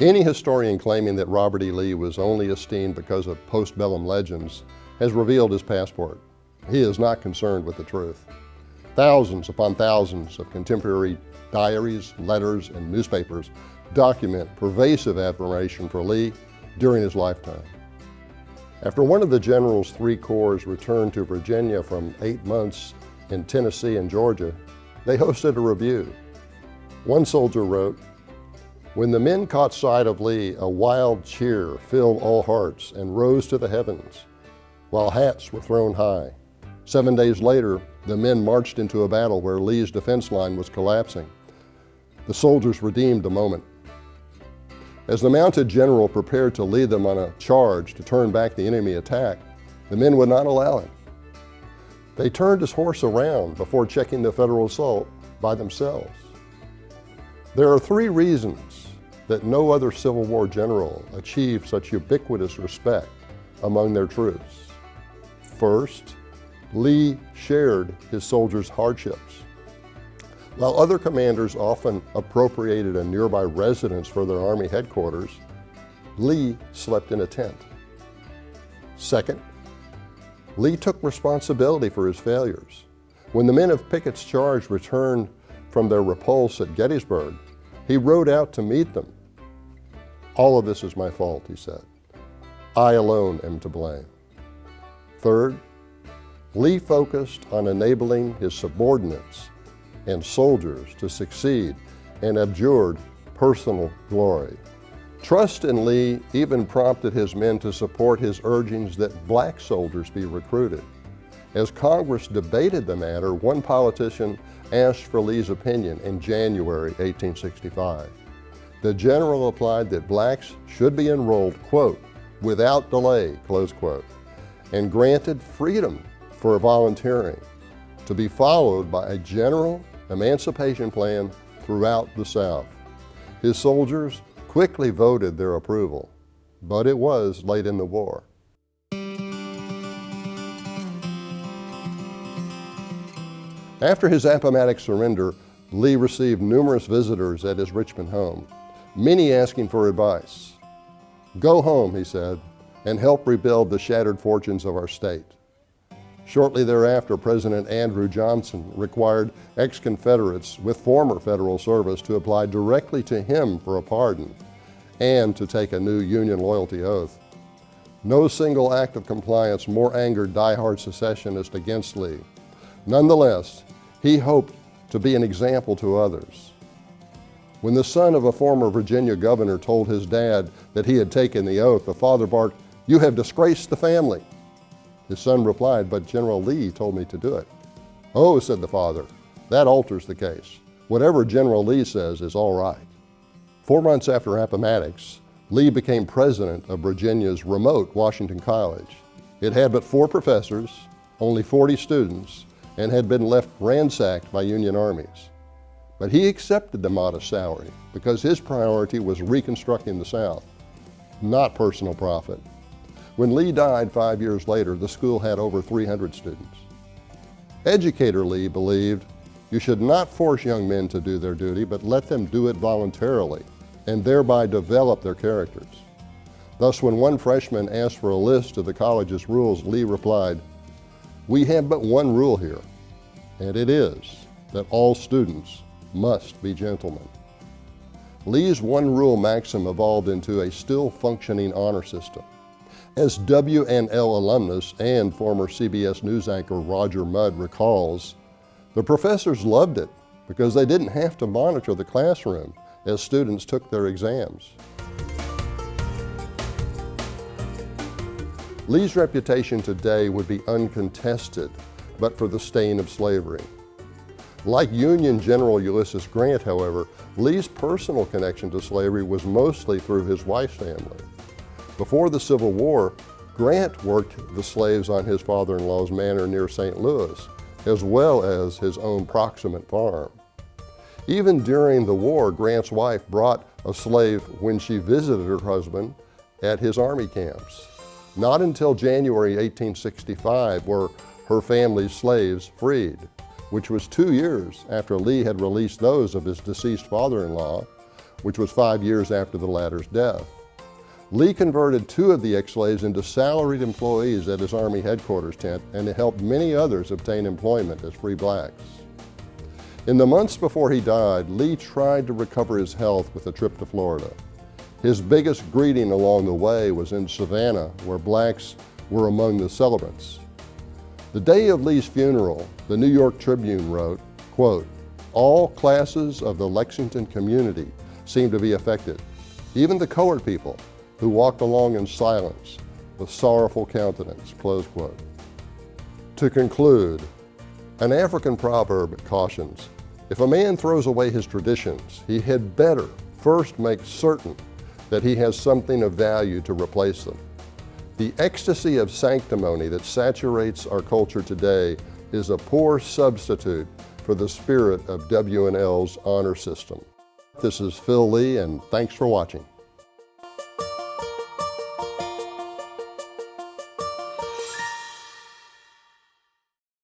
Any historian claiming that Robert E. Lee was only esteemed because of postbellum legends has revealed his passport. He is not concerned with the truth. Thousands upon thousands of contemporary diaries, letters, and newspapers document pervasive admiration for Lee during his lifetime. After one of the general's 3 corps returned to Virginia from 8 months in Tennessee and Georgia, they hosted a review. One soldier wrote, "When the men caught sight of Lee, a wild cheer filled all hearts and rose to the heavens, while hats were thrown high. 7 days later, the men marched into a battle where Lee's defense line was collapsing. The soldiers redeemed the moment. As the mounted general prepared to lead them on a charge to turn back the enemy attack, the men would not allow it. They turned his horse around before checking the Federal assault by themselves." There are 3 reasons that no other Civil War general achieved such ubiquitous respect among their troops. First, Lee shared his soldiers' hardships. While other commanders often appropriated a nearby residence for their Army headquarters, Lee slept in a tent. Second, Lee took responsibility for his failures. When the men of Pickett's charge returned from their repulse at Gettysburg, he rode out to meet them. "All of this is my fault," he said. "I alone am to blame." Third, Lee focused on enabling his subordinates and soldiers to succeed and abjured personal glory. Trust in Lee even prompted his men to support his urgings that black soldiers be recruited. As Congress debated the matter, one politician asked for Lee's opinion in January 1865. The general replied that blacks should be enrolled, quote, "without delay," close quote, and granted freedom for volunteering, to be followed by a general emancipation plan throughout the South. His soldiers quickly voted their approval, but it was late in the war. After his Appomattox surrender, Lee received numerous visitors at his Richmond home, many asking for advice. "Go home," he said, "and help rebuild the shattered fortunes of our state." Shortly thereafter, President Andrew Johnson required ex-Confederates with former federal service to apply directly to him for a pardon and to take a new Union loyalty oath. No single act of compliance more angered die-hard secessionists against Lee. Nonetheless, he hoped to be an example to others. When the son of a former Virginia governor told his dad that he had taken the oath, the father barked, "You have disgraced the family." His son replied, "But General Lee told me to do it." "Oh," said the father, "that alters the case. Whatever General Lee says is all right." 4 months after Appomattox, Lee became president of Virginia's remote Washington College. It had but 4 professors, only 40 students, and had been left ransacked by Union armies. But he accepted the modest salary because his priority was reconstructing the South, not personal profit. When Lee died 5 years later, the school had over 300 students. Educator Lee believed you should not force young men to do their duty, but let them do it voluntarily and thereby develop their characters. Thus, when one freshman asked for a list of the college's rules, Lee replied, "We have but one rule here, and it is that all students must be gentlemen." Lee's one rule maxim evolved into a still functioning honor system. As W&L alumnus and former CBS News anchor Roger Mudd recalls, the professors loved it because they didn't have to monitor the classroom as students took their exams. Lee's reputation today would be uncontested but for the stain of slavery. Like Union General Ulysses Grant, however, Lee's personal connection to slavery was mostly through his wife's family. Before the Civil War, Grant worked the slaves on his father-in-law's manor near St. Louis, as well as his own proximate farm. Even during the war, Grant's wife brought a slave when she visited her husband at his army camps. Not until January 1865 were her family's slaves freed, which was 2 years after Lee had released those of his deceased father-in-law, which was 5 years after the latter's death. Lee converted 2 of the ex-slaves into salaried employees at his Army headquarters tent and helped many others obtain employment as free blacks. In the months before he died, Lee tried to recover his health with a trip to Florida. His biggest greeting along the way was in Savannah, where blacks were among the celebrants. The day of Lee's funeral, the New York Tribune wrote, quote, "All classes of the Lexington community seemed to be affected, even the colored people, who walked along in silence with sorrowful countenance," close quote. To conclude, an African proverb cautions, if a man throws away his traditions, he had better first make certain that he has something of value to replace them. The ecstasy of sanctimony that saturates our culture today is a poor substitute for the spirit of W&L's honor system. This is Phil Lee, and thanks for watching.